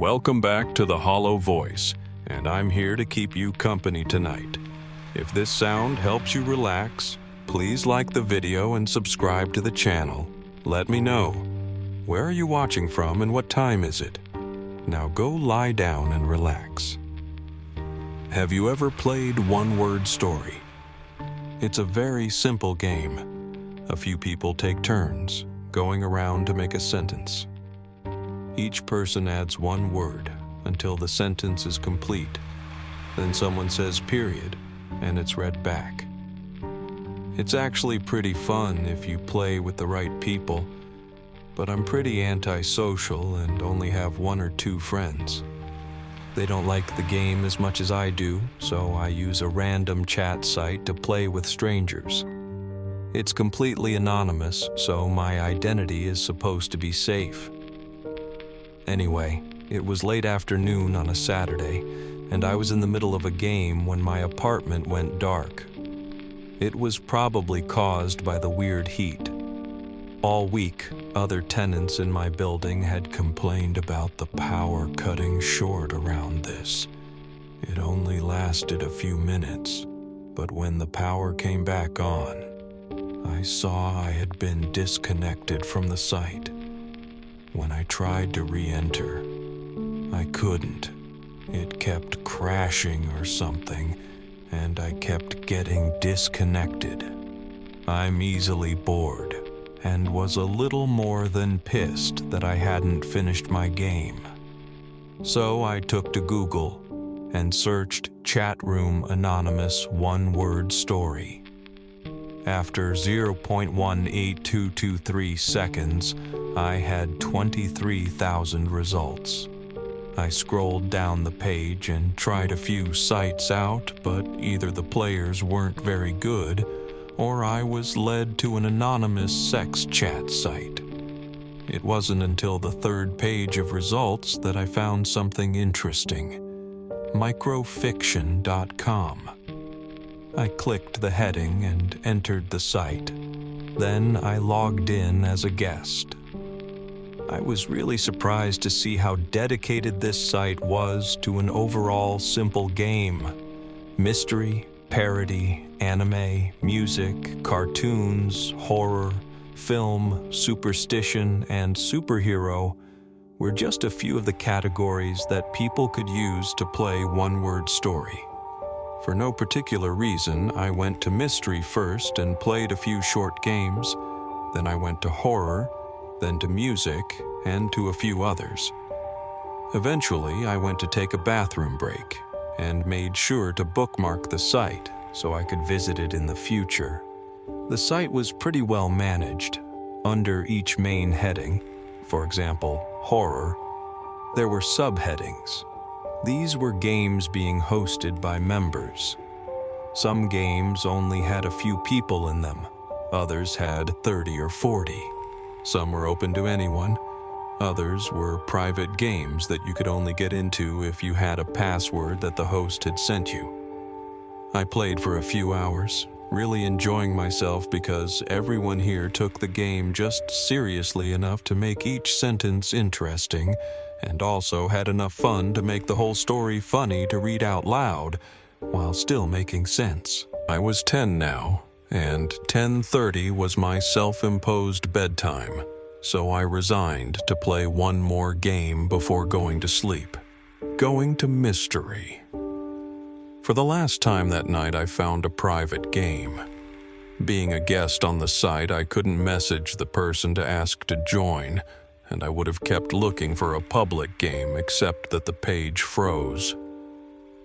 Welcome back to The Hollow Voice, and I'm here to keep you company tonight. If this sound helps you relax, please like the video and subscribe to the channel. Let me know. Where are you watching from and what time is it? Now go lie down and relax. Have you ever played One Word Story? It's a very simple game. A few people take turns, going around to make a sentence. Each person adds one word until the sentence is complete. Then someone says period, and it's read back. It's actually pretty fun if you play with the right people, but I'm pretty antisocial and only have one or two friends. They don't like the game as much as I do, so I use a random chat site to play with strangers. It's completely anonymous, so my identity is supposed to be safe. Anyway, it was late afternoon on a Saturday, and I was in the middle of a game when my apartment went dark. It was probably caused by the weird heat. All week, other tenants in my building had complained about the power cutting short around this. It only lasted a few minutes, but when the power came back on, I saw I had been disconnected from the site. When I tried to re-enter, I couldn't. It kept crashing or something, and I kept getting disconnected. I'm easily bored, and was a little more than pissed that I hadn't finished my game. So I took to Google and searched chat room anonymous one-word story. After 0.18223 seconds, I had 23,000 results. I scrolled down the page and tried a few sites out, but either the players weren't very good, or I was led to an anonymous sex chat site. It wasn't until the third page of results that I found something interesting. Microfiction.com. I clicked the heading and entered the site. Then I logged in as a guest. I was really surprised to see how dedicated this site was to an overall simple game. Mystery, parody, anime, music, cartoons, horror, film, superstition, and superhero were just a few of the categories that people could use to play one-word story. For no particular reason, I went to mystery first and played a few short games. Then I went to horror, then to music, and to a few others. Eventually, I went to take a bathroom break and made sure to bookmark the site so I could visit it in the future. The site was pretty well managed. Under each main heading, for example, horror, there were subheadings. These were games being hosted by members. Some games only had a few people in them. Others had 30 or 40. Some were open to anyone. Others were private games that you could only get into if you had a password that the host had sent you. I played for a few hours, really enjoying myself because everyone here took the game just seriously enough to make each sentence interesting, and also had enough fun to make the whole story funny to read out loud while still making sense. I was 10 now, and 10:30 was my self-imposed bedtime, so I resigned to play one more game before going to sleep. Going to mystery. For the last time that night, I found a private game. Being a guest on the site, I couldn't message the person to ask to join, and I would have kept looking for a public game except that the page froze.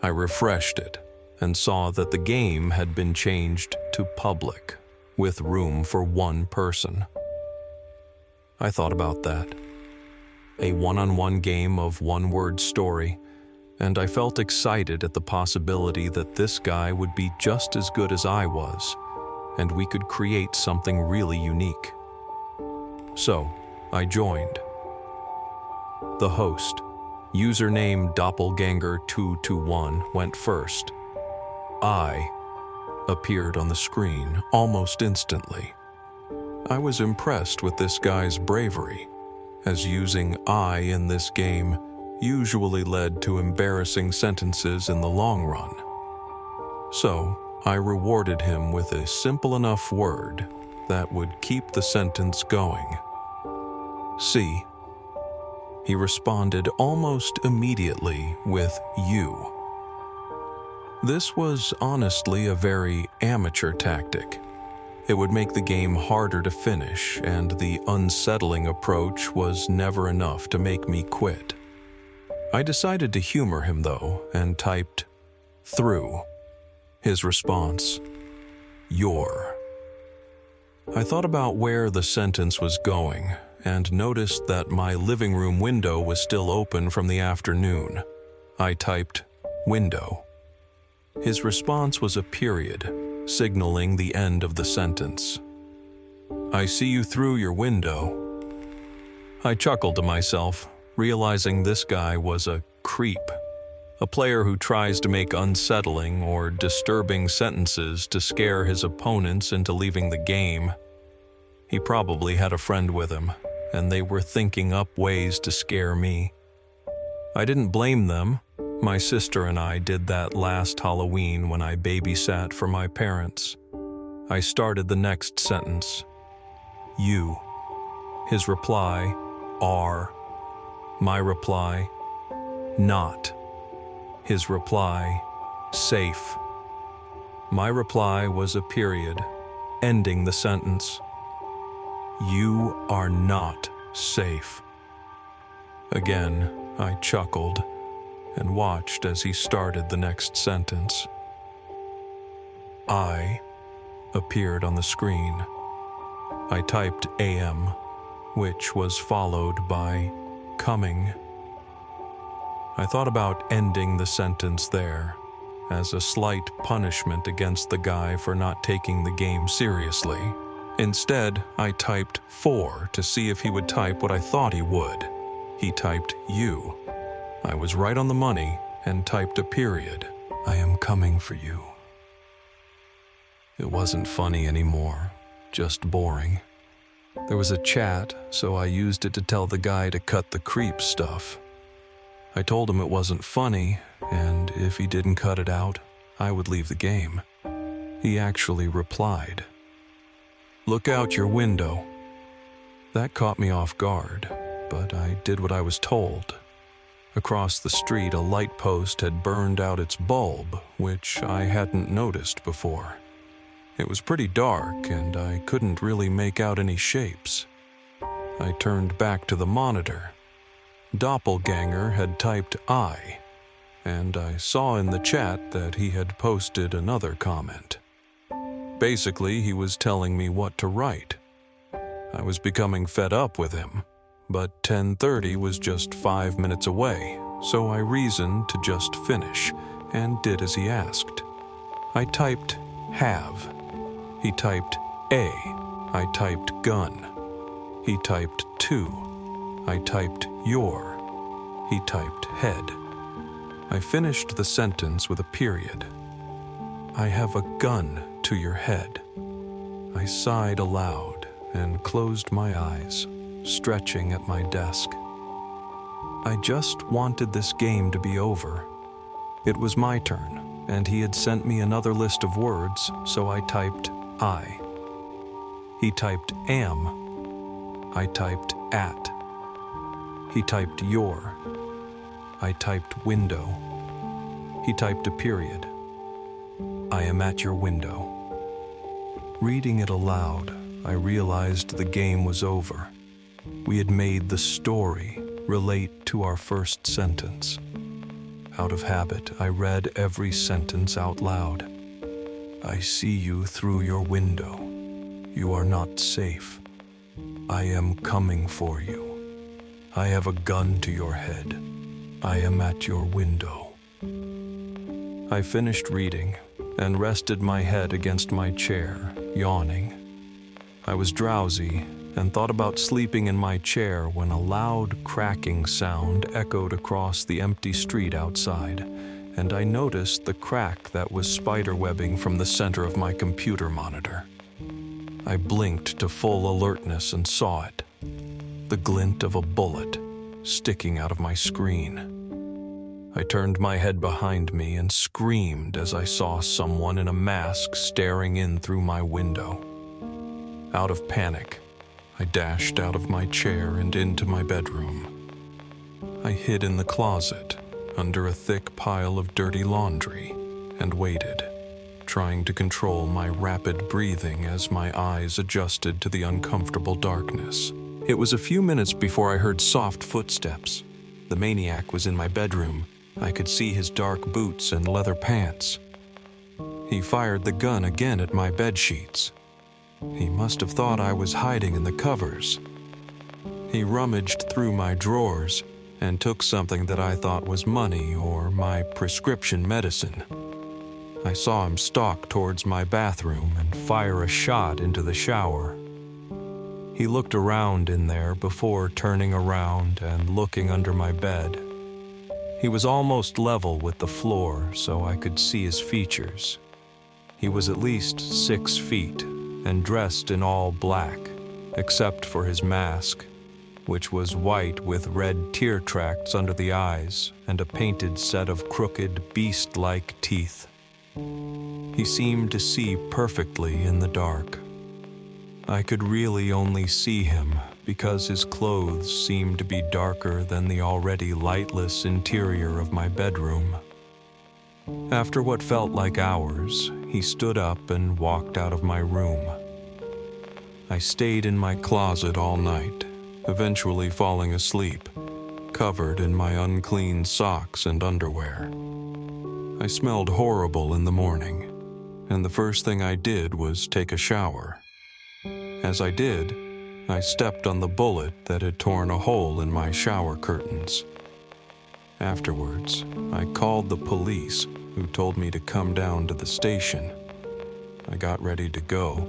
I refreshed it and saw that the game had been changed to public, with room for one person. I thought about that. A one-on-one game of one-word story, and I felt excited at the possibility that this guy would be just as good as I was, and we could create something really unique. So, I joined. The host, username Doppelganger221, went first. I appeared on the screen almost instantly. I was impressed with this guy's bravery, as using I in this game usually led to embarrassing sentences in the long run. So, I rewarded him with a simple enough word that would keep the sentence going. See. He responded almost immediately with you. This was honestly a very amateur tactic. It would make the game harder to finish, and the unsettling approach was never enough to make me quit. I decided to humor him though, and typed, through. His response, your. I thought about where the sentence was going, and noticed that my living room window was still open from the afternoon. I typed, window. His response was a period, signaling the end of the sentence. I see you through your window. I chuckled to myself, realizing this guy was a creep, a player who tries to make unsettling or disturbing sentences to scare his opponents into leaving the game. He probably had a friend with him, and they were thinking up ways to scare me. I didn't blame them. My sister and I did that last Halloween when I babysat for my parents. I started the next sentence. You. His reply, are. My reply, not. His reply, safe. My reply was a period, ending the sentence. You are not safe. Again, I chuckled and watched as he started the next sentence. I appeared on the screen. I typed AM, which was followed by coming. I thought about ending the sentence there, as a slight punishment against the guy for not taking the game seriously. Instead, I typed 4 to see if he would type what I thought he would. He typed you. I was right on the money and typed a period. I am coming for you. It wasn't funny anymore, just boring. There was a chat, so I used it to tell the guy to cut the creep stuff. I told him it wasn't funny, and if he didn't cut it out, I would leave the game. He actually replied, "Look out your window." That caught me off guard, but I did what I was told. Across the street, a light post had burned out its bulb, which I hadn't noticed before. It was pretty dark, and I couldn't really make out any shapes. I turned back to the monitor. Doppelganger had typed I, and I saw in the chat that he had posted another comment. Basically, he was telling me what to write. I was becoming fed up with him, but 10:30 was just 5 minutes away, so I reasoned to just finish, and did as he asked. I typed have. He typed A. I typed gun. He typed 2. I typed your. He typed head. I finished the sentence with a period. I have a gun to your head. I sighed aloud and closed my eyes, stretching at my desk. I just wanted this game to be over. It was my turn, and he had sent me another list of words, so I typed I. He typed am. I typed at. He typed your. I typed window. He typed a period. I am at your window. Reading it aloud, I realized the game was over. We had made the story relate to our first sentence. Out of habit, I read every sentence out loud. I see you through your window. You are not safe. I am coming for you. I have a gun to your head. I am at your window. I finished reading and rested my head against my chair, yawning. I was drowsy and thought about sleeping in my chair when a loud cracking sound echoed across the empty street outside, and I noticed the crack that was spiderwebbing from the center of my computer monitor. I blinked to full alertness and saw it. The glint of a bullet, sticking out of my screen. I turned my head behind me and screamed as I saw someone in a mask staring in through my window. Out of panic, I dashed out of my chair and into my bedroom. I hid in the closet under a thick pile of dirty laundry and waited, trying to control my rapid breathing as my eyes adjusted to the uncomfortable darkness. It was a few minutes before I heard soft footsteps. The maniac was in my bedroom. I could see his dark boots and leather pants. He fired the gun again at my bedsheets. He must have thought I was hiding in the covers. He rummaged through my drawers and took something that I thought was money or my prescription medicine. I saw him stalk towards my bathroom and fire a shot into the shower. He looked around in there before turning around and looking under my bed. He was almost level with the floor, so I could see his features. He was at least 6 feet and dressed in all black, except for his mask, which was white with red tear tracts under the eyes and a painted set of crooked, beast-like teeth. He seemed to see perfectly in the dark. I could really only see him because his clothes seemed to be darker than the already lightless interior of my bedroom. After what felt like hours, he stood up and walked out of my room. I stayed in my closet all night, eventually falling asleep, covered in my unclean socks and underwear. I smelled horrible in the morning, and the first thing I did was take a shower. As I did, I stepped on the bullet that had torn a hole in my shower curtains. Afterwards, I called the police, who told me to come down to the station. I got ready to go,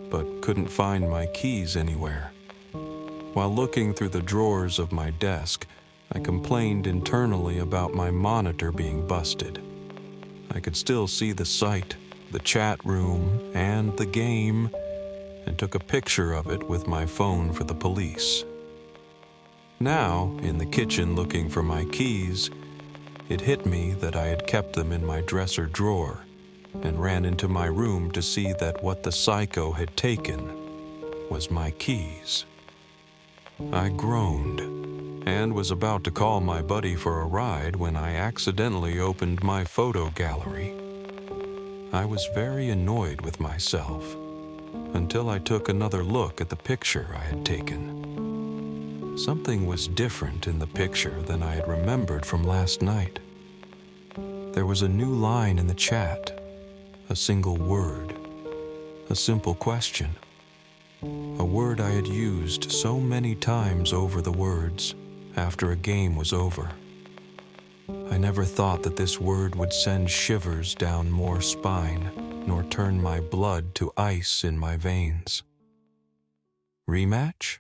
but couldn't find my keys anywhere. While looking through the drawers of my desk, I complained internally about my monitor being busted. I could still see the site, the chat room, and the game, and took a picture of it with my phone for the police. Now, in the kitchen looking for my keys, it hit me that I had kept them in my dresser drawer and ran into my room to see that what the psycho had taken was my keys. I groaned and was about to call my buddy for a ride when I accidentally opened my photo gallery. I was very annoyed with myself until I took another look at the picture I had taken. Something was different in the picture than I had remembered from last night. There was a new line in the chat, a single word, a simple question, a word I had used so many times over the words after a game was over. I never thought that this word would send shivers down Moore's spine, nor turn my blood to ice in my veins. Rematch?